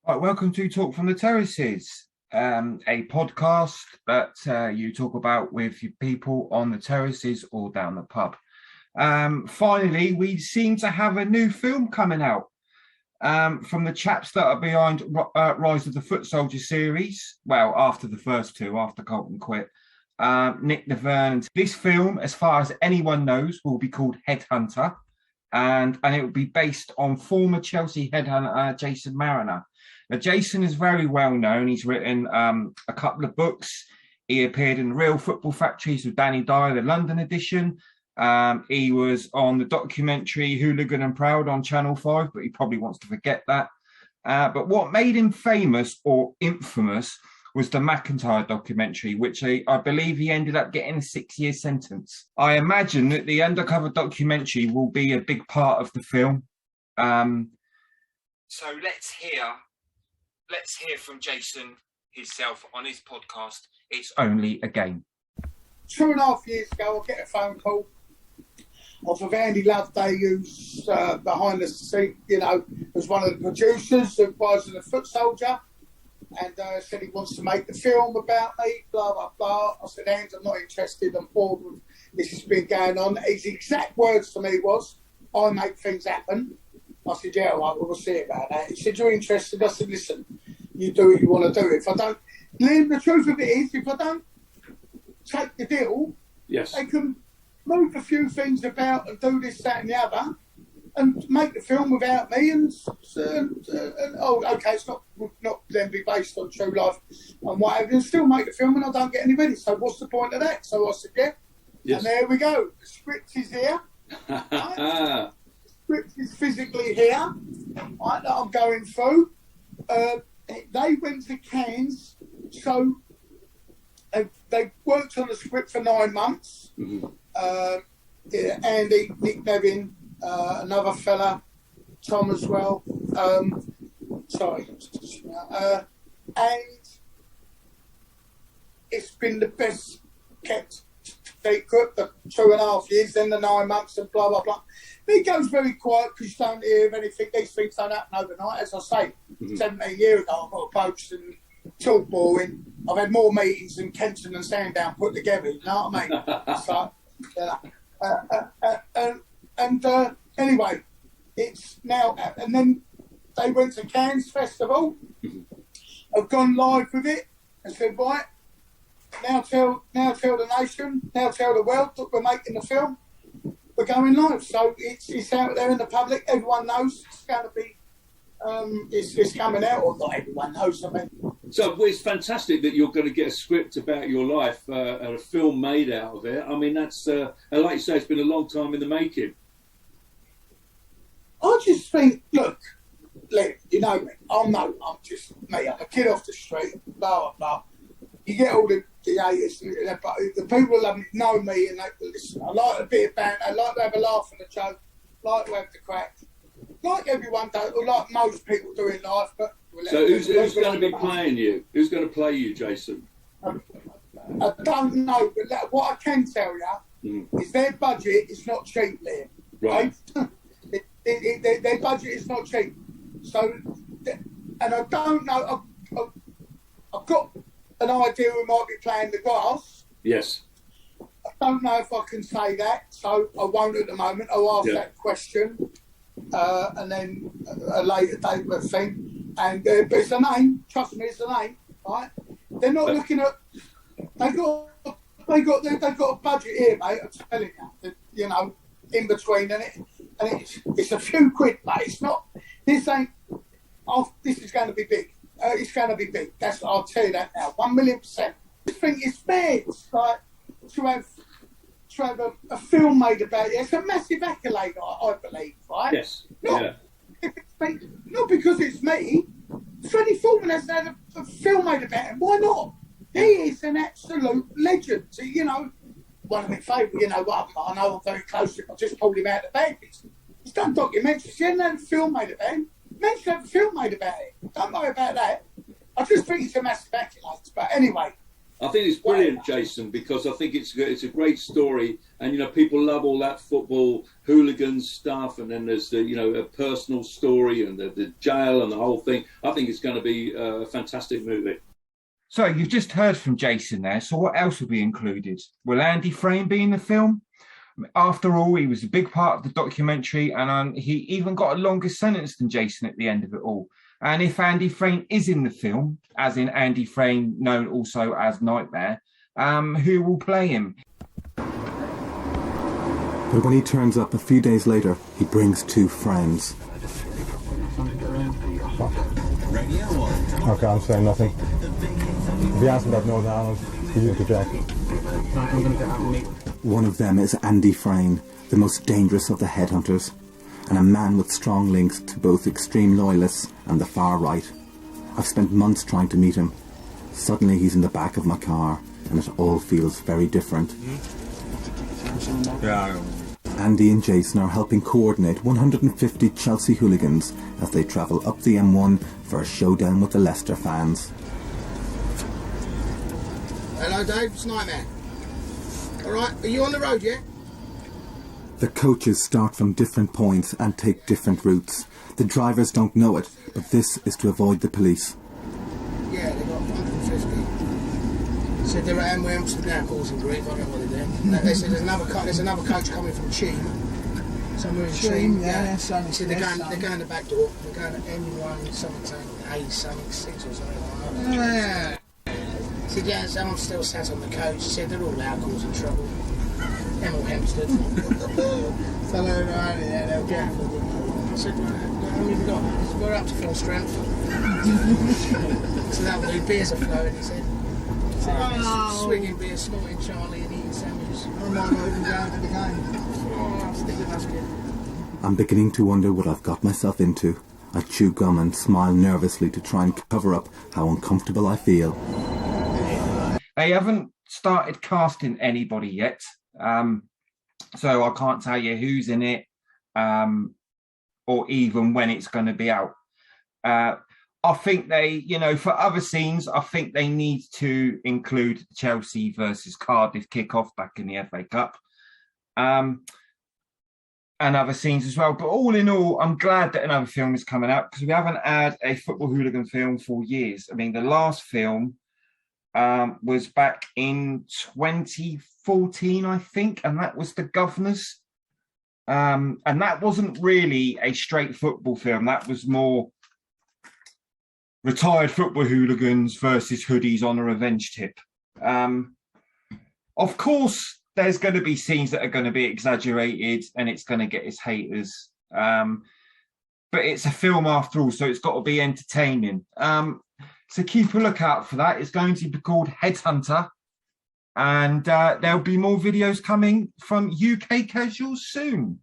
Right, welcome to Talk from the Terraces, a podcast that you talk about with your people on the terraces or down the pub. Finally, we seem to have a new film coming out from the chaps that are behind Rise of the Foot Soldier series. Well, after the first two, after Colton quit. Nick Naverne. This film, as far as anyone knows, will be called Headhunter, and it will be based on former Chelsea headhunter Jason Marriner. Now, Jason is very well known. He's written a couple of books. He appeared in Real Football Factories with Danny Dyer, the London edition. He was on the documentary Hooligan and Proud on Channel 5, but he probably wants to forget that. But what made him famous or infamous was the McIntyre documentary, which I believe he ended up getting a 6-year sentence. I imagine that the undercover documentary will be a big part of the film. So let's hear from Jason himself on his podcast, It's Only a Game. 2.5 years ago, I get a phone call off of Andy Loveday, who's behind the scene, was one of the producers of Rise of the Foot Soldier, and said he wants to make the film about me, blah, blah, blah. I said, Andy, I'm not interested, I'm bored with this has been going on. His exact words to me was, I make things happen. I said, yeah, all right, we'll see about that. He said, you're interested? I said, listen, you do what you want to do. If I don't, Liam, the truth of it is, if I don't take the deal, yes, they can move a few things about and do this, that and the other and make the film without me and okay, it's not then be based on true life and whatever, and still make the film and I don't get any ready. So what's the point of that? So I said, yeah. Yes. And there we go. The script is here. Right? Script is physically here, right, that I'm going through. They went to Cairns, so they worked on the script for 9 months. Mm-hmm. Andy, Nick Nevin, another fella, Tom as well. And it's been the best kept secret, the 2.5 years, then the 9 months, and blah blah blah. It goes very quiet because you don't hear of anything. These things don't happen overnight. As I say, 17 years ago, I got approached and talk boring. I've had more meetings than Kenton and Sandown put together. You know what I mean? Anyway, it's now. And then they went to Cairns Festival. I've gone live with it and said, right, now tell the nation, now tell the world that we're making the film. We're going live, so it's out there in the public. Everyone knows it's going to be, it's coming out, or not everyone knows. I mean, so it's fantastic that you're going to get a script about your life and a film made out of it. I mean, that's like you say, it's been a long time in the making. I just think, look, you know me. I'm just me. I'm a kid off the street. Blah blah blah. You get all the haters, but the people that know me and they listen. I like a bit of banter. I like to have a laugh and a joke. I like to have the crack. Like everyone does, or like most people do in life. But so who's going to be playing you? Who's going to play you, Jason? I don't know, but what I can tell you is their budget is not cheap, Liam. Right. Their budget is not cheap. So, and I don't know. I've got an idea who might be playing the glass. Yes. I don't know if I can say that, so I won't at the moment. I'll ask that question, and then a later date with thing. And but it's a name. Trust me, it's a name. Right? They're not looking at. They got a budget here, mate. I'm telling you. You know, in between, and it's a few quid, mate. It's not. This ain't. This is going to be big. It's going to be big. I'll tell you that now. 1,000,000%. I think it's fair. It's like to have a film made about it. It's a massive accolade, I believe, right? Yes. Not because it's me. Freddie Foreman has had a film made about him. Why not? He is an absolute legend. So, you know, one of my favourite, you know what, I know I'm very close to him. I just pulled him out of the bag. He's done documentaries. He hasn't had a film made about him. Men have a film made about it. Don't worry about that. I just think it's a massive accolade. But anyway, I think it's brilliant, Jason, because I think it's a great story, and you know people love all that football hooligan stuff, and then there's the a personal story and the jail and the whole thing. I think it's going to be a fantastic movie. So you've just heard from Jason there. So what else will be included? Will Andy Frame be in the film? After all, he was a big part of the documentary, and he even got a longer sentence than Jason at the end of it all. And if Andy Frame is in the film, as in Andy Frame, known also as Nightmare, who will play him? But when he turns up a few days later, he brings two friends. Okay, I'm saying nothing. If you ask me about Northern Ireland, you interject. One of them is Andy Frame, the most dangerous of the headhunters, and a man with strong links to both extreme loyalists and the far right. I've spent months trying to meet him. Suddenly he's in the back of my car, and it all feels very different. Andy and Jason are helping coordinate 150 Chelsea hooligans as they travel up the M1 for a showdown with the Leicester fans. Hello Dave, it's Nightmare. Alright, are you on the road yet? The coaches start from different points and take different routes. The drivers don't know it, but this is to avoid the police. Yeah, they got 150. Said they're at Amsterdam causing grief, I don't know what they're doing. They said there's another coach coming from Cheam. Somewhere in Cheam, yeah. They said they're going the back door. They're going to M1 something, A6 or something like that. He said, yeah, someone's still sat on the coach. He said they're all out causing trouble. Emil Hempstead. So they're right, yeah, they'll get. I said, right, how many have we got? We're up to full strength. So that will do beers are flowing, he said. Swinging beer, snorting Charlie and eating sandwiches. I might not even go to the game. Oh, I think that's good. I'm beginning to wonder what I've got myself into. I chew gum and smile nervously to try and cover up how uncomfortable I feel. They haven't started casting anybody yet. So I can't tell you who's in it or even when it's going to be out. I think they, for other scenes, I think they need to include Chelsea versus Cardiff kickoff back in the FA Cup and other scenes as well. But all in all, I'm glad that another film is coming out because we haven't had a football hooligan film for years. I mean, the last film was back in 2014, I think, and that was The Governors. And that wasn't really a straight football film. That was more retired football hooligans versus hoodies on a revenge tip. Of course, there's going to be scenes that are going to be exaggerated and it's going to get its haters. But it's a film after all, so it's got to be entertaining. So keep a lookout for that. It's going to be called Headhunter. And there'll be more videos coming from UK Casuals soon.